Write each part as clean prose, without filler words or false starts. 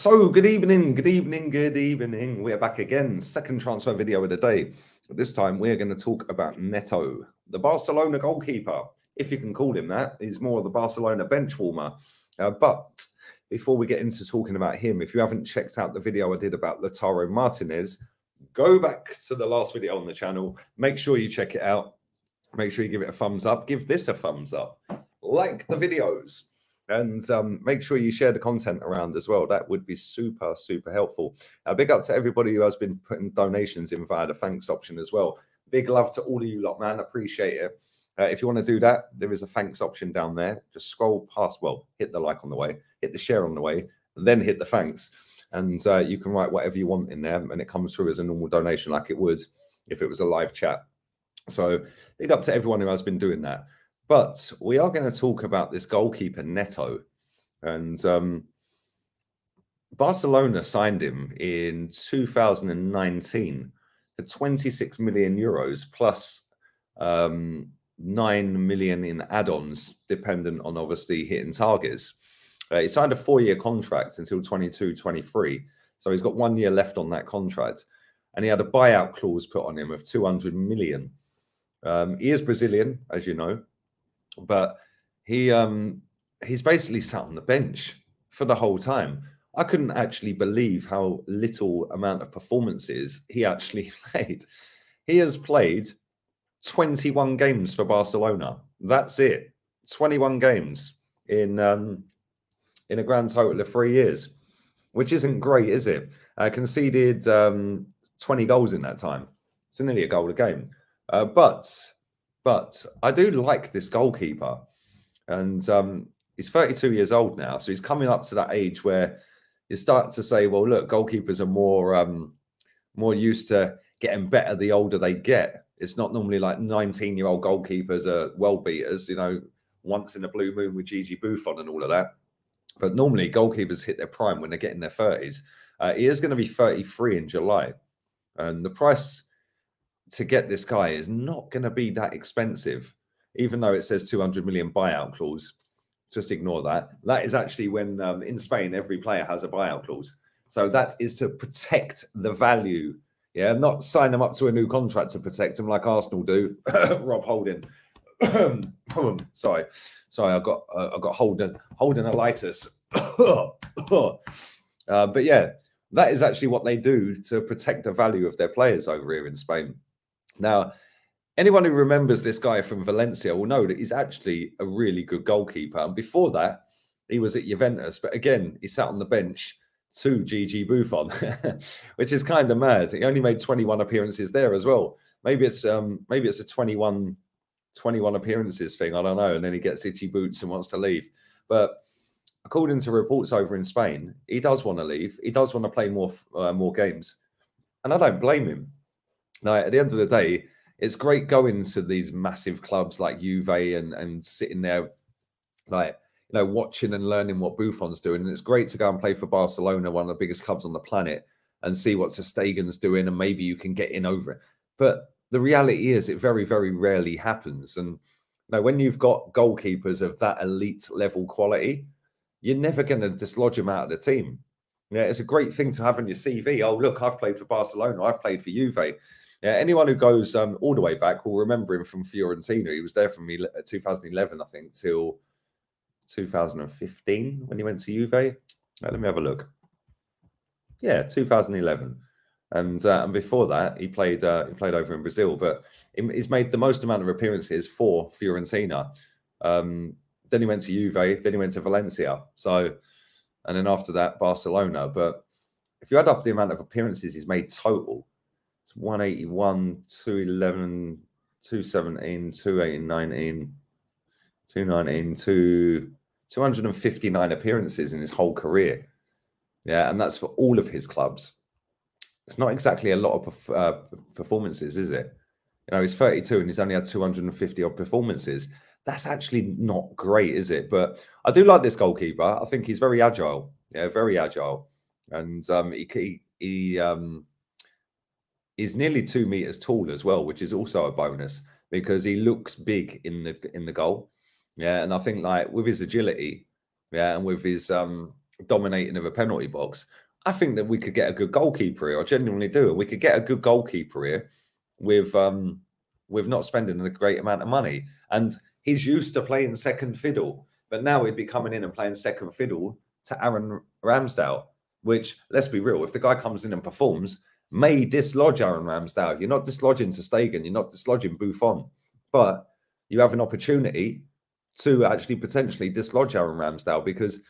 So, good evening, good evening, good evening. We're back again. Second transfer video of the day. This time we're going to talk about Neto, the Barcelona goalkeeper. If you can call him that, he's more of the Barcelona bench warmer. But before we get into talking about him, if you haven't checked out the video I did about Lautaro Martinez, go back to the last video on the channel. Make sure you check it out. Make sure you give it a thumbs up. Give this a thumbs up. Like the videos. And make sure you share the content around as well. That would be super, super helpful. Big up to everybody who has been putting donations in via the thanks option as well. Big love to all of you lot, man. Appreciate it. If you want to do that, there is a thanks option down there. Just scroll past, well, hit the like on the way, hit the share on the way, and then hit the thanks. And you can write whatever you want in there, and it comes through as a normal donation like it would if it was a live chat. So big up to everyone who has been doing that. But we are going to talk about this goalkeeper, Neto. And Barcelona signed him in 2019 for 26 million euros plus 9 million in add-ons, dependent on obviously hitting targets. He signed a 4-year contract until 22-23. So he's got 1 year left on that contract. And he had a buyout clause put on him of 200 million. He is Brazilian, as you know. But he's basically sat on the bench for the whole time. I couldn't actually believe how little amount of performances he actually played. He has played 21 games for Barcelona. That's it. 21 games in a grand total of 3 years, which isn't great, is it? Conceded 20 goals in that time. So nearly a goal a game. But I do like this goalkeeper, and he's 32 years old now, so he's coming up to that age where you start to say, well, look, goalkeepers are more used to getting better the older they get. It's not normally like 19-year-old goalkeepers are world beaters, you know, once in a blue moon with Gigi Buffon and all of that. But normally goalkeepers hit their prime when they get in their 30s. He is going to be 33 in July, and the price to get this guy is not going to be that expensive, even though it says 200 million buyout clause. Just ignore that. That is actually when in Spain, every player has a buyout clause. So that is to protect the value. Yeah, not sign them up to a new contract to protect them like Arsenal do. Rob Holding. Sorry, I got Holdenitis. But yeah, that is actually what they do to protect the value of their players over here in Spain. Now, anyone who remembers this guy from Valencia will know that he's actually a really good goalkeeper. And before that, he was at Juventus. But again, he sat on the bench to Gigi Buffon, which is kind of mad. He only made 21 appearances there as well. Maybe it's a 21 appearances thing. I don't know. And then he gets itchy boots and wants to leave. But according to reports over in Spain, he does want to leave. He does want to play more games. And I don't blame him. Now, at the end of the day, it's great going to these massive clubs like Juve and sitting there, like, you know, watching and learning what Buffon's doing. And it's great to go and play for Barcelona, one of the biggest clubs on the planet, and see what ter Stegen's doing, and maybe you can get in over it. But the reality is it very, very rarely happens. And you know, when you've got goalkeepers of that elite level quality, you're never going to dislodge them out of the team. Yeah, it's a great thing to have on your CV. Oh, look, I've played for Barcelona. I've played for Juve. Yeah, anyone who goes all the way back will remember him from Fiorentina. He was there from 2011, I think, till 2015 when he went to Juve. Let me have a look. Yeah, 2011, and before that he played over in Brazil. But he's made the most amount of appearances for Fiorentina. Then he went to Juve. Then he went to Valencia. So, and then after that, Barcelona. But if you add up the amount of appearances he's made total, it's 181, 211, 217, 218, 19, 219, 259 appearances in his whole career. Yeah, and that's for all of his clubs. It's not exactly a lot of performances, is it? You know, he's 32 and he's only had 250 odd performances. That's actually not great, is it? But I do like this goalkeeper. I think he's very agile. Yeah, very agile. And he's nearly 2 meters tall as well, which is also a bonus because he looks big in the goal. Yeah, and I think like with his agility, yeah, and with his dominating of a penalty box. I think that we could get a good goalkeeper here. I genuinely do. And we could get a good goalkeeper here with not spending a great amount of money. And he's used to playing second fiddle, but now he'd be coming in and playing second fiddle to Aaron Ramsdale, which, let's be real, if the guy comes in and performs, may dislodge Aaron Ramsdale. You're not dislodging Ter Stegen, you're not dislodging Buffon, but you have an opportunity to actually potentially dislodge Aaron Ramsdale, because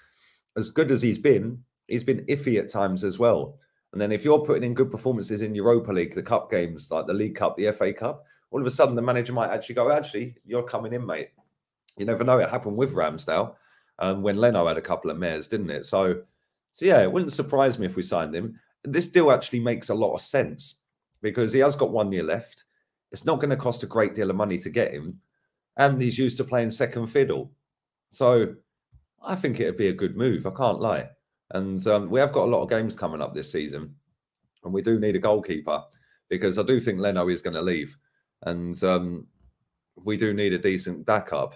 as good as he's been iffy at times as well. And then if you're putting in good performances in Europa League, the cup games, like the League Cup, the FA Cup, all of a sudden the manager might actually go, actually, you're coming in, mate. You never know. It happened with Ramsdale when Leno had a couple of mares, didn't it? So yeah, it wouldn't surprise me if we signed him. This deal actually makes a lot of sense because he has got 1 year left. It's not going to cost a great deal of money to get him. And he's used to playing second fiddle. So I think it'd be a good move. I can't lie. And we have got a lot of games coming up this season. And we do need a goalkeeper because I do think Leno is going to leave. And we do need a decent backup.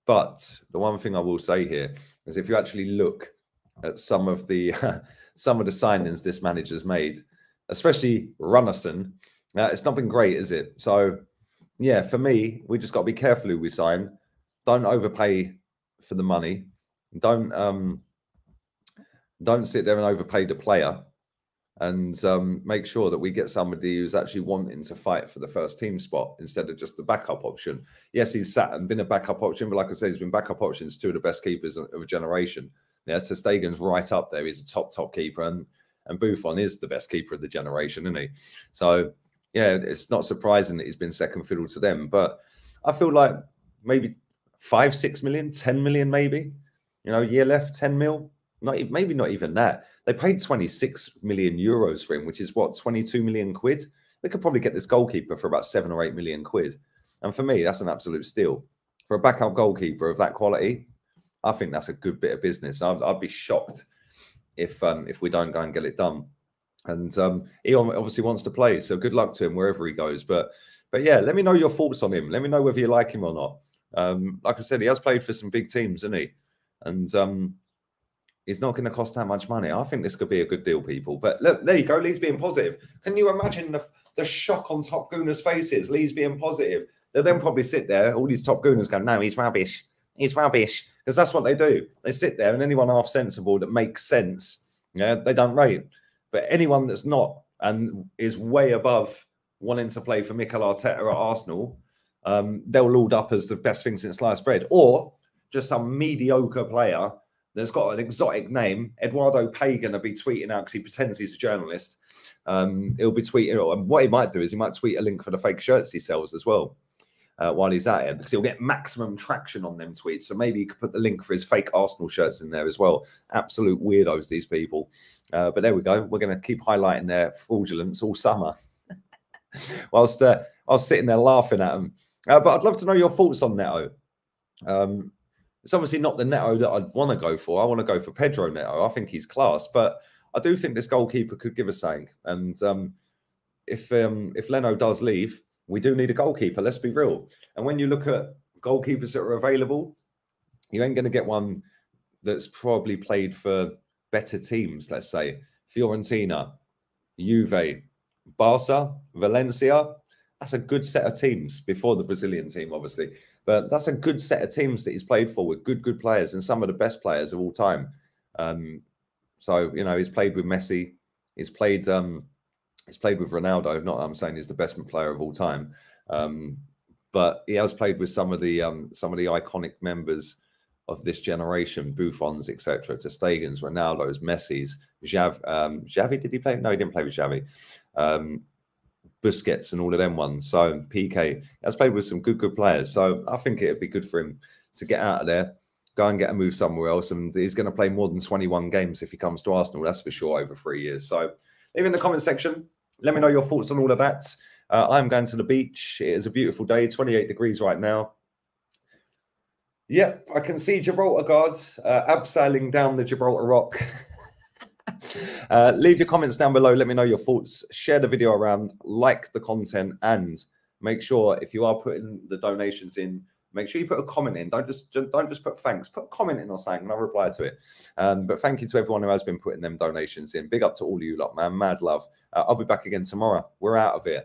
But the one thing I will say here is if you actually look at some of the signings this manager's made, especially Runnison, it's not been great, is it? So, yeah, for me, we just got to be careful who we sign. Don't overpay for the money. Don't sit there and overpay the player. And make sure that we get somebody who's actually wanting to fight for the first team spot instead of just the backup option. Yes, he's sat and been a backup option, but like I said, he's been backup options, two of the best keepers of a generation. Yeah, Ter Stegen's right up there. He's a top keeper, and Buffon is the best keeper of the generation, isn't he? So, yeah, it's not surprising that he's been second fiddle to them. But I feel like maybe 5, 6 million, 10 million maybe. Year left, 10 mil. Maybe not even that. They paid 26 million euros for him, which is what, 22 million quid? They could probably get this goalkeeper for about 7 or 8 million quid. And for me, that's an absolute steal. For a backup goalkeeper of that quality, I think that's a good bit of business. I'd be shocked if we don't go and get it done. And he obviously wants to play, so good luck to him wherever he goes. But yeah, let me know your thoughts on him. Let me know whether you like him or not. Like I said, he has played for some big teams, hasn't he? And it's not going to cost that much money. I think this could be a good deal, people. But look, there you go. Lee's being positive. Can you imagine the shock on Top Gooners' faces? Lee's being positive. They'll then probably sit there, all these Top Gooners going, no, he's rubbish. He's rubbish. Because that's what they do. They sit there, and anyone half sensible that makes sense, they don't rate. But anyone that's not and is way above wanting to play for Mikel Arteta at Arsenal, they'll laud up as the best thing since sliced bread. Or just some mediocre player that's got an exotic name. Eduardo Pagan will be tweeting out because he pretends he's a journalist. He'll be tweeting, and what he might do is he might tweet a link for the fake shirts he sells as well while he's at it, because he'll get maximum traction on them tweets. So maybe he could put the link for his fake Arsenal shirts in there as well. Absolute weirdos, these people. But there we go. We're going to keep highlighting their fraudulence all summer whilst I was sitting there laughing at them. But I'd love to know your thoughts on Neto. It's obviously not the Neto that I'd want to go for. I want to go for Pedro Neto. I think he's class, but I do think this goalkeeper could give us something. And if Leno does leave, we do need a goalkeeper. Let's be real. And when you look at goalkeepers that are available, you ain't going to get one that's probably played for better teams. Let's say Fiorentina, Juve, Barca, Valencia. That's a good set of teams before the Brazilian team, obviously. But that's a good set of teams that he's played for with good players and some of the best players of all time. So, he's played with Messi. He's played with Ronaldo. Not that I'm saying he's the best player of all time. But he has played with some of the iconic members of this generation, Buffons, etc. Ter Stegen's, Ronaldo's, Messi's, Xavi. Did he play? No, he didn't play with Xavi. Busquets and all of them ones. So PK has played with some good players. So I think it'd be good for him to get out of there, go and get a move somewhere else. And he's going to play more than 21 games if he comes to Arsenal. That's for sure, over 3 years. So leave in the comment section. Let me know your thoughts on all of that. I'm going to the beach. It is a beautiful day, 28 degrees right now. Yep, I can see Gibraltar guards abseiling down the Gibraltar Rock. Leave your comments down below. Let me know your thoughts. Share the video around, like the content, and make sure if you are putting the donations in make sure you put a comment in. Don't just put thanks. Put a comment in or something, and I'll reply to it. But thank you to everyone who has been putting them donations in. Big up to all of you lot, man. Mad love. I'll be back again tomorrow. We're out of here.